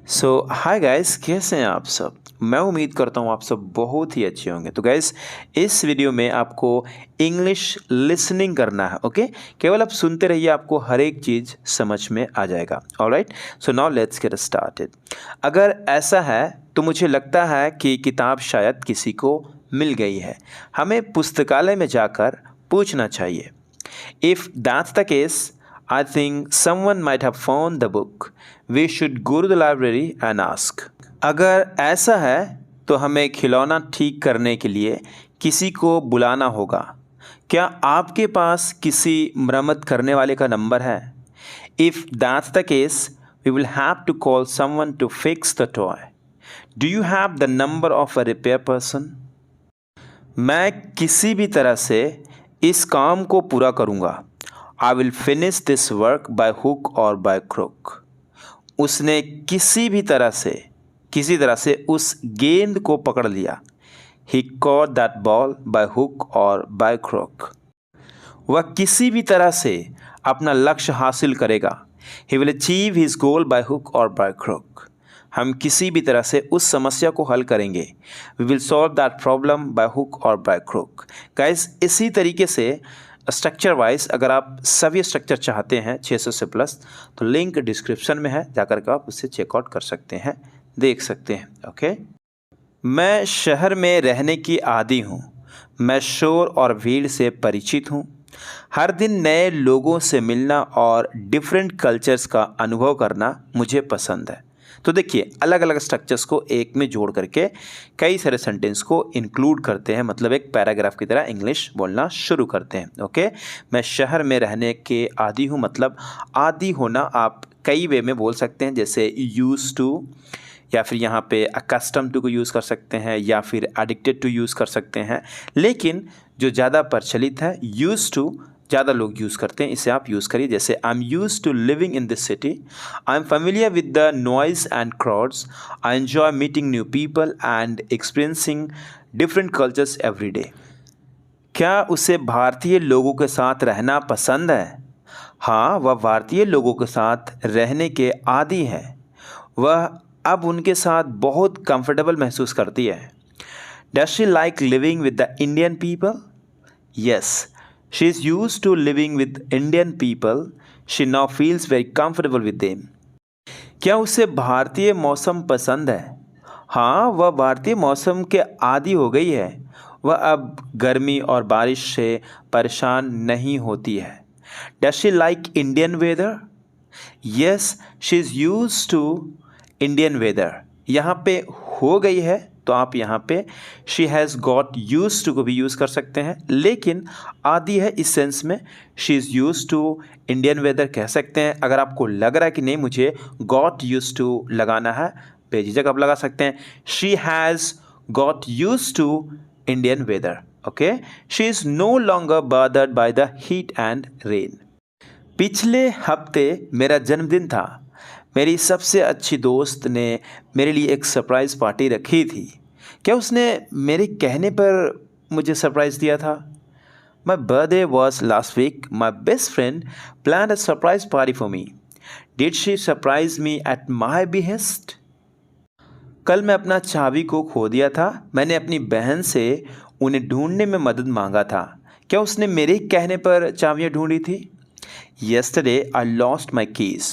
Hi guys, कैसे हैं आप सब। मैं उम्मीद करता हूँ आप सब बहुत ही अच्छे होंगे। तो गाइस, इस वीडियो में आपको इंग्लिश लिसनिंग करना है। ओके, केवल आप सुनते रहिए, आपको हर एक चीज़ समझ में आ जाएगा। Alright, so now let's get started. अगर ऐसा है तो मुझे लगता है कि किताब शायद किसी को मिल गई है। हमें पुस्तकालय में जाकर पूछना चाहिए। If that's the case, I think someone might have found the book. We should go to the library and ask. अगर ऐसा है तो हमें खिलौना ठीक करने के लिए किसी को बुलाना होगा। क्या आपके पास किसी मरम्मत करने वाले का नंबर है? If that's the case, we will have to call someone to fix the toy. Do you have the number of a repair person? मैं किसी भी तरह से इस काम को पूरा करूँगा। I will finish this work by hook और बाय क्रुक। उसने किसी तरह से उस गेंद को पकड़ लिया। He caught that ball by hook और बाय क्रुक। वह किसी भी तरह से अपना लक्ष्य हासिल करेगा। He will achieve his goal by hook और बाय क्रुक। हम किसी भी तरह से उस समस्या को हल करेंगे। We will solve that problem by hook और बाय क्रुक। गाइस, इसी तरीके से स्ट्रक्चर वाइज अगर आप सभी स्ट्रक्चर चाहते हैं 600 से प्लस, तो लिंक डिस्क्रिप्शन में है, जाकर के आप उससे चेकआउट कर सकते हैं, देख सकते हैं। ओके, मैं शहर में रहने की आदी हूँ। मैं शोर और भीड़ से परिचित हूँ। हर दिन नए लोगों से मिलना और डिफरेंट कल्चर्स का अनुभव करना मुझे पसंद है। तो देखिए, अलग अलग स्ट्रक्चर्स को एक में जोड़ करके कई सारे सेंटेंस को इंक्लूड करते हैं, मतलब एक पैराग्राफ की तरह इंग्लिश बोलना शुरू करते हैं। ओके, मैं शहर में रहने के आदी हूँ, मतलब आदी होना आप कई वे में बोल सकते हैं, जैसे यूज टू, या फिर यहाँ पे अकस्टम टू को यूज़ कर सकते हैं, या फिर एडिक्टेड टू यूज़ कर सकते हैं। लेकिन जो ज़्यादा प्रचलित है, यूज टू ज़्यादा लोग यूज़ करते हैं, इसे आप यूज़ करिए। जैसे I am use to living in this city, I am familiar with the noise and crowds, I enjoy meeting new people and experiencing different cultures every day. क्या उसे भारतीय लोगों के साथ रहना पसंद है? हाँ, वह भारतीय लोगों के साथ रहने के आदी है। वह अब उनके साथ बहुत कंफर्टेबल महसूस करती है। Does she like living with the Indian people? Yes, she is use to living with Indian people. She now feels very comfortable with them. क्या उसे भारतीय मौसम पसंद है? हाँ, वह भारतीय मौसम के आदी हो गई है। वह अब गर्मी और बारिश से परेशान नहीं होती है। Does she like Indian weather? Yes, she is use to Indian weather. यहाँ पे हो गई है, तो आप यहाँ पे she has got use to को भी यूज़ कर सकते हैं, लेकिन आदि है इस सेंस में she is use to Indian weather कह सकते हैं। अगर आपको लग रहा है कि नहीं मुझे गॉट यूज टू लगाना है, बेझिझक आप लगा सकते हैं she has got use to Indian weather. Okay, she is no longer bothered by the heat and rain. पिछले हफ्ते मेरा जन्मदिन था। मेरी सबसे अच्छी दोस्त ने मेरे लिए एक सरप्राइज़ पार्टी रखी थी। क्या उसने मेरे कहने पर मुझे सरप्राइज़ दिया था? My birthday was last week. My best friend plan a surprise party for me. Did she surprise me at my behest? कल मैं अपना चाबी को खो दिया था। मैंने अपनी बहन से उन्हें ढूंढने में मदद मांगा था। क्या उसने मेरे कहने पर चाबियाँ ढूंढी थी? Yesterday I lost my keys.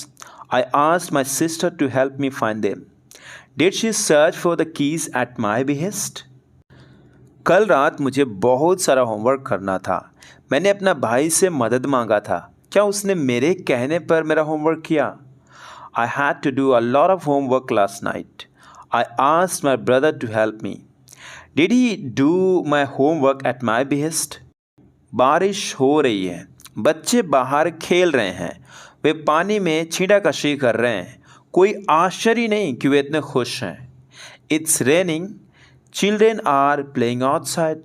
I asked my sister to help me find them. Did she search for the keys at my behest? कल रात मुझे बहुत सारा होमवर्क करना था। मैंने अपना भाई से मदद मांगा था। क्या उसने मेरे कहने पर मेरा होमवर्क किया? I had to do a lot of homework last night. I asked my brother to help me. Did he do my homework at my behest? बारिश हो रही है। बच्चे बाहर खेल रहे हैं। वे पानी में छींटाकशी कर रहे हैं। कोई आश्चर्य नहीं कि वे इतने खुश हैं। It's raining. Children are playing outside.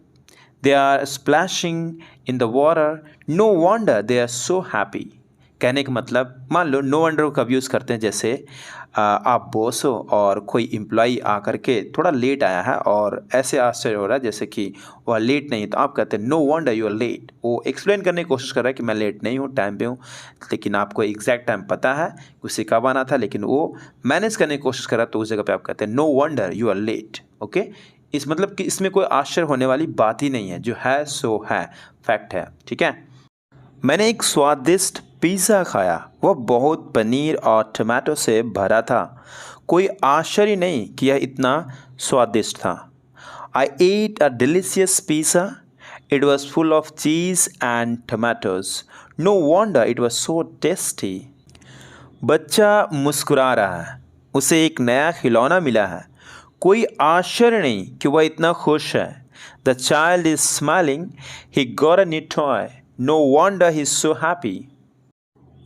They are splashing in the water. No wonder they are so happy. कहने का मतलब, मान लो नो वंडर को कब यूज़ करते हैं, जैसे आप बॉस हो और कोई एम्प्लॉई आकर के थोड़ा लेट आया है और ऐसे आश्चर्य हो रहा है जैसे कि वह लेट नहीं, तो आप कहते हैं no wonder you are late. वो एक्सप्लेन करने की कोशिश कर रहा है कि मैं लेट नहीं हूँ, टाइम पे हूँ, लेकिन आपको एग्जैक्ट टाइम पता है कि उसे कब आना था, लेकिन वो मैनेज करने की कोशिश कर रहा है, तो उस जगह पे आप कहते हैं no wonder you are late. Okay, इस मतलब कि इसमें कोई आश्चर्य होने वाली बात ही नहीं है, जो है सो है, फैक्ट है। ठीक है, मैंने एक स्वादिष्ट पिज़्ज़ा खाया, वह बहुत पनीर और टमाटो से भरा था। कोई आश्चर्य नहीं कि यह इतना स्वादिष्ट था। I ate a delicious pizza, it was full of cheese and tomatoes, no wonder it was so tasty. बच्चा मुस्कुरा रहा है, उसे एक नया खिलौना मिला है। कोई आश्चर्य नहीं कि वह इतना खुश है। The child is smiling, he got a new toy, no wonder he is so happy.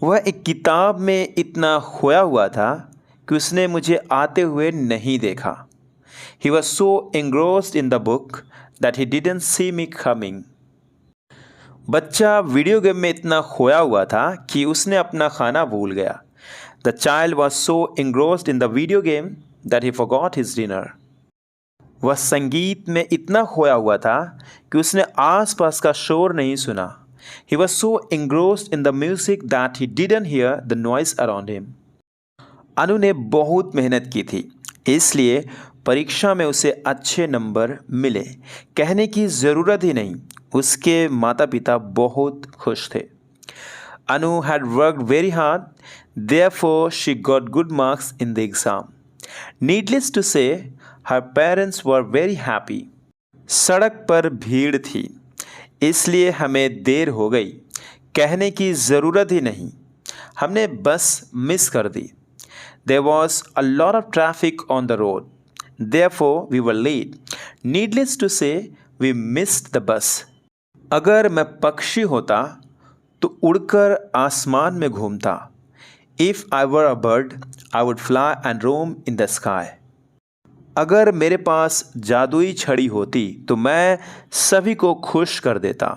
वह एक किताब में इतना खोया हुआ था कि उसने मुझे आते हुए नहीं देखा। He was so engrossed in the book that he didn't see me coming. बच्चा वीडियो गेम में इतना खोया हुआ था कि उसने अपना खाना भूल गया। The child was so engrossed in the video game that he forgot his dinner। वह संगीत में इतना खोया हुआ था कि उसने आसपास का शोर नहीं सुना। He was so engrossed in the music that he didn't hear the noise around him। अनु ने बहुत मेहनत की थी, इसलिए परीक्षा में उसे अच्छे नंबर मिले। कहने की ज़रूरत ही नहीं, उसके माता पिता बहुत खुश थे। अनु had worked very hard, therefore she got good marks in the exam। Needless to say, her parents were very happy। सड़क पर भीड़ थी, इसलिए हमें देर हो गई। कहने की ज़रूरत ही नहीं, हमने बस मिस कर दी। There was a lot of traffic on the road, therefore we were late। Needless to say, we missed the bus। अगर मैं पक्षी होता तो उड़कर आसमान में घूमता। If I were a bird, I would fly and roam in the sky। अगर मेरे पास जादुई छड़ी होती तो मैं सभी को खुश कर देता।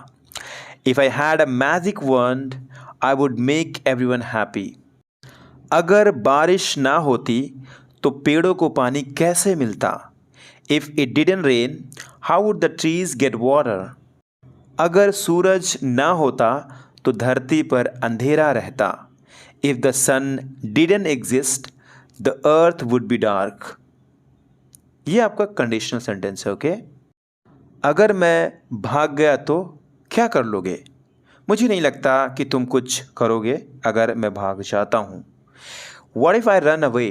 If I had a magic wand, I would make everyone happy। अगर बारिश ना होती तो पेड़ों को पानी कैसे मिलता? If it didn't rain, how would the trees get water? अगर सूरज ना होता तो धरती पर अंधेरा रहता। If the sun didn't exist, the earth would be dark। ये आपका कंडीशनल सेंटेंस है। ओके, अगर मैं भाग गया तो क्या कर लोगे? मुझे नहीं लगता कि तुम कुछ करोगे अगर मैं भाग जाता हूँ। What if I run away?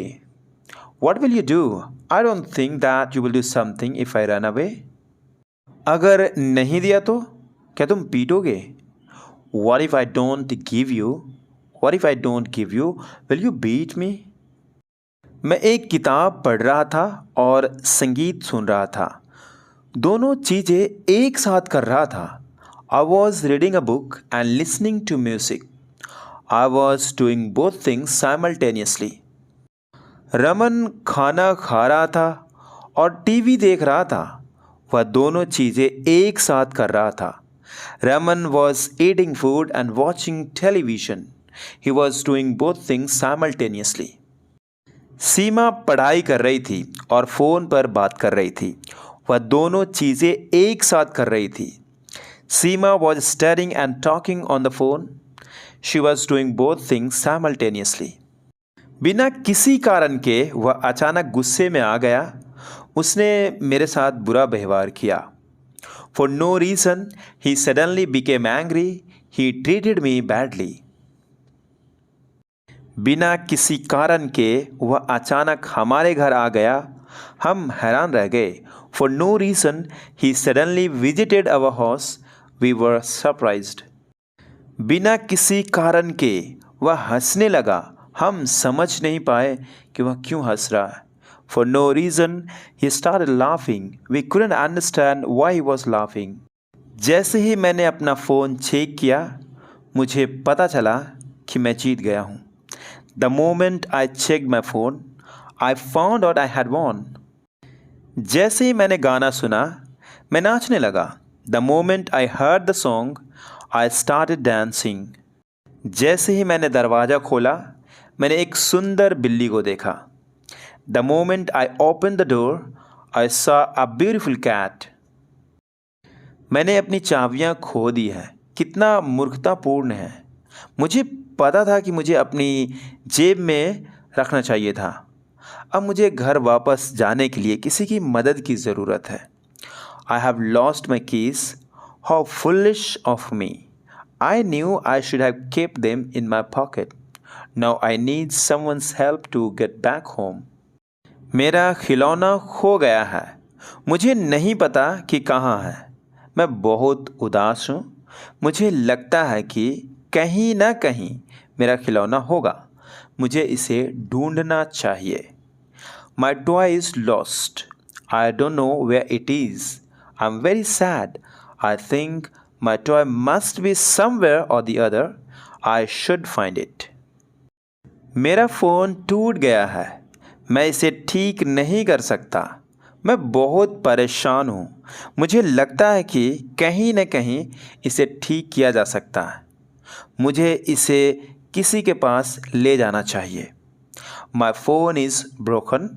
What will you do? I don't think that you will do something if I run away। अगर नहीं दिया तो क्या तुम पीटोगे? What if I don't give you? What if I don't give you? Will you beat me? मैं एक किताब पढ़ रहा था और संगीत सुन रहा था। दोनों चीज़ें एक साथ कर रहा था। I was reading a book and listening to music। I was doing both things simultaneously। Raman खाना खा रहा था और टीवी देख रहा था। वह दोनों चीज़ें एक साथ कर रहा था। Raman was eating food and watching television। He was doing both things simultaneously। सीमा पढ़ाई कर रही थी और फ़ोन पर बात कर रही थी। वह दोनों चीज़ें एक साथ कर रही थी। सीमा was studying and talking on the phone। She was doing both things simultaneously। बिना किसी कारण के वह अचानक गुस्से में आ गया। उसने मेरे साथ बुरा व्यवहार किया। For no reason, he suddenly became angry। He treated me badly। बिना किसी कारण के वह अचानक हमारे घर आ गया। हम हैरान रह गए। For no reason, he suddenly visited our house। We were surprised। बिना किसी कारण के वह हंसने लगा। हम समझ नहीं पाए कि वह क्यों हंस रहा है। For no reason, he started laughing। We couldn't understand why he was laughing। जैसे ही मैंने अपना फ़ोन चेक किया, मुझे पता चला कि मैं जीत गया हूँ। The moment I checked my phone, I found out I had won। जैसे ही मैंने गाना सुना, मैं नाचने लगा। The moment I heard the song, I started dancing। जैसे ही मैंने दरवाज़ा खोला, मैंने एक सुंदर बिल्ली को देखा। The moment I open the door I saw a beautiful cat. मैंने अपनी चाबियां खो दी हैं। कितना मूर्खतापूर्ण है। मुझे पता था कि मुझे अपनी जेब में रखना चाहिए था। अब मुझे घर वापस जाने के लिए किसी की मदद की ज़रूरत है। I have lost my keys. How foolish of me. I knew I should have kept them in my pocket. Now I need someone's help to get back home. मेरा खिलौना खो गया है। मुझे नहीं पता कि कहाँ है। मैं बहुत उदास हूँ। मुझे लगता है कि कहीं ना कहीं मेरा खिलौना होगा। मुझे इसे ढूंढना चाहिए। My toy is lost. I don't know where it is. I'm very sad. I think my toy must be somewhere or the other. I should find it. मेरा फ़ोन टूट गया है। मैं इसे ठीक नहीं कर सकता। मैं बहुत परेशान हूँ। मुझे लगता है कि कहीं न कहीं इसे ठीक किया जा सकता है। मुझे इसे किसी के पास ले जाना चाहिए। My phone is broken.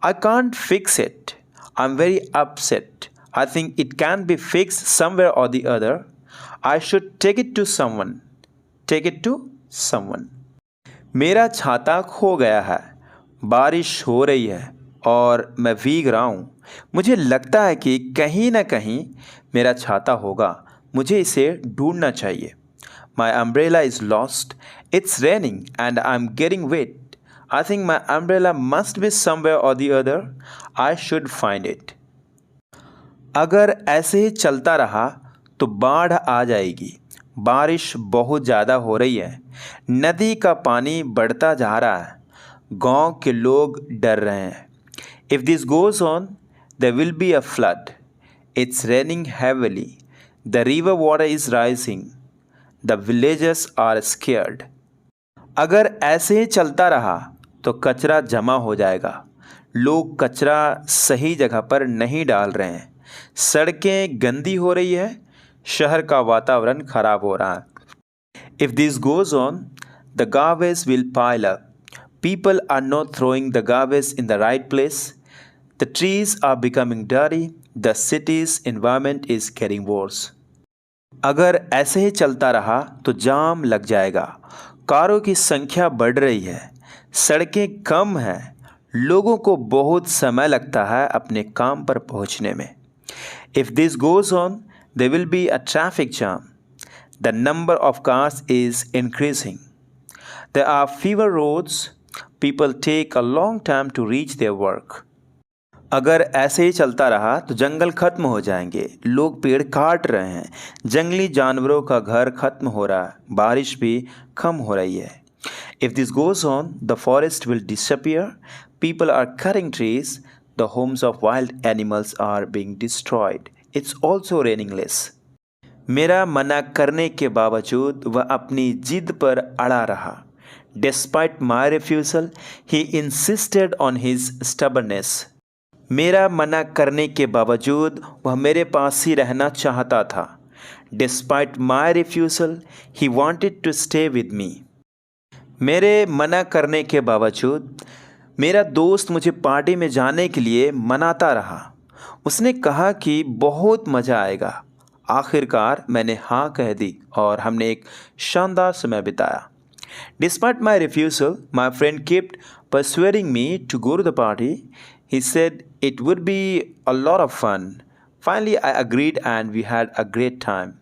I can't fix it. I'm very upset. I think it can be fixed somewhere or the other. I should take it to someone. Take it to someone. मेरा छाता खो गया है। बारिश हो रही है और मैं भीग रहा हूँ। मुझे लगता है कि कहीं ना कहीं मेरा छाता होगा। मुझे इसे ढूंढना चाहिए। My umbrella is lost. It's raining and I'm getting wet. I think my umbrella must be somewhere or the other. I should find it. अगर ऐसे ही चलता रहा तो बाढ़ आ जाएगी। बारिश बहुत ज़्यादा हो रही है। नदी का पानी बढ़ता जा रहा है। गांव के लोग डर रहे हैं। If this goes on, there will be a flood. It's raining heavily. The river water is rising. The villagers are scared. अगर ऐसे ही चलता रहा तो कचरा जमा हो जाएगा। लोग कचरा सही जगह पर नहीं डाल रहे हैं। सड़कें गंदी हो रही है। शहर का वातावरण खराब हो रहा है। If this goes on, the garbage will pile up. People are not throwing the garbage in the right place. The trees are becoming dirty. The city's environment is getting worse. अगर ऐसे ही चलता रहा तो जाम लग जाएगा। कारों की संख्या बढ़ रही है। सड़कें कम हैं। लोगों को बहुत समय लगता है अपने काम पर पहुंचने में। If this goes on, there will be a traffic jam. The number of cars is increasing. There are fewer roads. People take a long time to reach their work. अगर ऐसे ही चलता रहा तो जंगल खत्म हो जाएंगे। लोग पेड़ काट रहे हैं। जंगली जानवरों का घर खत्म हो रहा है। बारिश भी कम हो रही है। If this goes on, the forest will disappear. People are cutting trees. The homes of wild animals are being destroyed. It's also raining less. मेरा मना करने के बावजूद वह अपनी जिद पर अड़ा रहा। Despite my refusal, he insisted on his stubbornness. मेरा मना करने के बावजूद वह मेरे पास ही रहना चाहता था। Despite my refusal, he wanted to stay with me. मेरे मना करने के बावजूद मेरा दोस्त मुझे पार्टी में जाने के लिए मनाता रहा। उसने कहा कि बहुत मज़ा आएगा। आखिरकार मैंने हाँ कह दी और हमने एक शानदार समय बिताया। Despite my refusal, my friend kept persuading me to go to the party. He said it would be a lot of fun. Finally, I agreed and we had a great time.